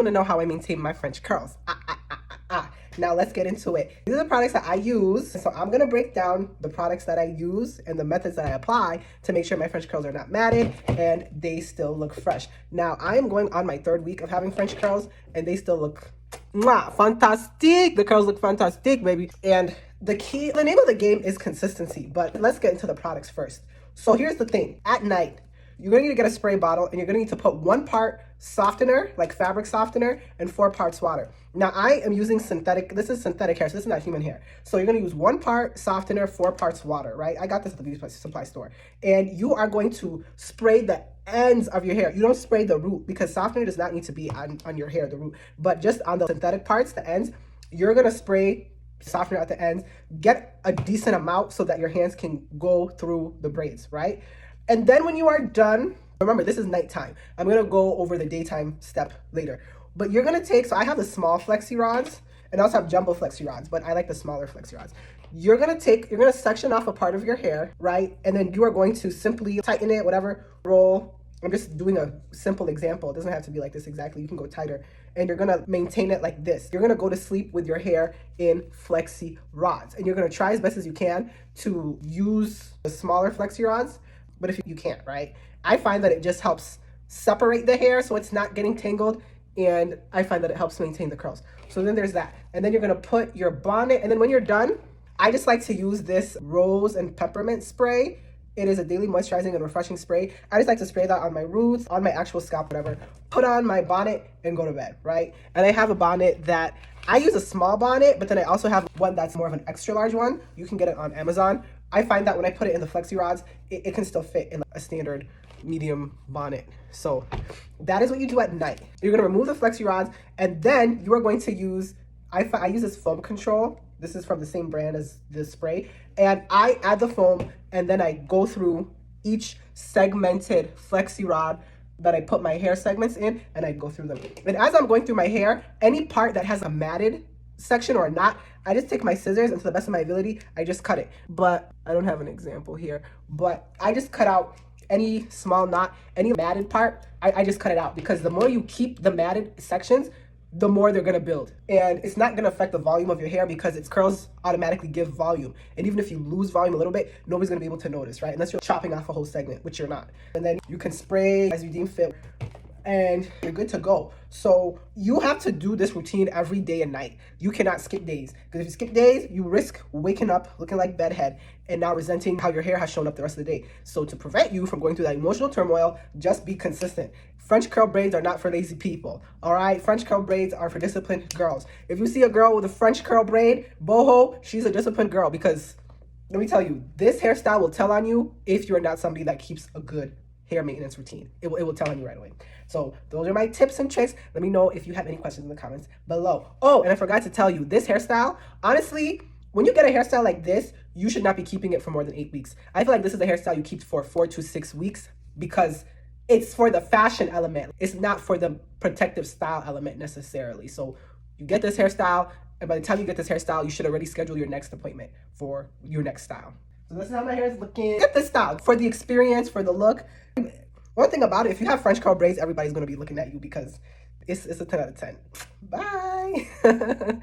want to know how I maintain my French curls. Now let's get into it. These are the products that I use. So I'm going to break down the products that I use and the methods that I apply to make sure my French curls are not matted and they still look fresh. Now I am going on my 3rd week of having French curls and they still look fantastic. The curls look fantastic, baby. And the name of the game is consistency, but let's get into the products first. So here's the thing. At night, you're going to need to get a spray bottle and you're going to need to put 1 part softener, like fabric softener, and 4 parts water. Now I am using synthetic, this is synthetic hair, so this is not human hair. So you're going to use 1 part softener, 4 parts water, right? I got this at the beauty supply store. And you are going to spray the ends of your hair. You don't spray the root because softener does not need to be on your hair, the root, but just on the synthetic parts, the ends, you're going to spray softener at the ends, get a decent amount so that your hands can go through the braids, right? And then when you are done, remember this is nighttime. I'm going to go over the daytime step later. But you're going to take, so I have the small flexi rods and I also have jumbo flexi rods, but I like the smaller flexi rods. You're going to section off a part of your hair, right? And then you are going to simply tighten it, whatever, roll. I'm just doing a simple example. It doesn't have to be like this exactly. You can go tighter and you're going to maintain it like this. You're going to go to sleep with your hair in flexi rods and you're going to try as best as you can to use the smaller flexi rods. But if you can't, right? I find that it just helps separate the hair so it's not getting tangled. And I find that it helps maintain the curls. So then there's that. And then you're going to put your bonnet. And then when you're done, I just like to use this rose and peppermint spray. It is a daily moisturizing and refreshing spray. I just like to spray that on my roots, on my actual scalp, whatever. Put on my bonnet and go to bed, right? And I have a bonnet that I use a small bonnet, but then I also have one that's more of an extra large one. You can get it on Amazon. I find that when I put it in the flexi rods, it can still fit in a standard medium bonnet. So that is what you do at night. You're going to remove the flexi rods and then you are going to use, I use this foam control. This is from the same brand as this spray. And I add the foam and then I go through each segmented flexi rod that I put my hair segments in and I go through them. And as I'm going through my hair, any part that has a matted section or not, I just take my scissors and to the best of my ability, I just cut it. But I don't have an example here, but I just cut out any small knot, any matted part, I just cut it out because the more you keep the matted sections, the more they're gonna build. And it's not gonna affect the volume of your hair because its curls automatically give volume. And even if you lose volume a little bit, nobody's gonna be able to notice, right? Unless you're chopping off a whole segment, which you're not. And then you can spray as you deem fit and you're good to go. So you have to do this routine every day and night. You cannot skip days because if you skip days, you risk waking up looking like bedhead and now resenting how your hair has shown up the rest of the day. So to prevent you from going through that emotional turmoil, just be consistent. French curl braids are not for lazy people, all right? French curl braids are for disciplined girls. If you see a girl with a French curl braid, boho, she's a disciplined girl because let me tell you, this hairstyle will tell on you if you're not somebody that keeps a good hair maintenance routine. It will tell on you right away. So those are my tips and tricks. Let me know if you have any questions in the comments below. Oh, and I forgot to tell you, this hairstyle, honestly, when you get a hairstyle like this, you should not be keeping it for more than 8 weeks. I feel like this is a hairstyle you keep for 4 to 6 weeks because it's for the fashion element. It's not for the protective style element necessarily. So you get this hairstyle, and by the time you get this hairstyle, you should already schedule your next appointment for your next style. So this is how my hair is looking. Get this style for the experience, for the look. One thing about it, if you have French curl braids, everybody's going to be looking at you because it's a 10 out of 10. Bye.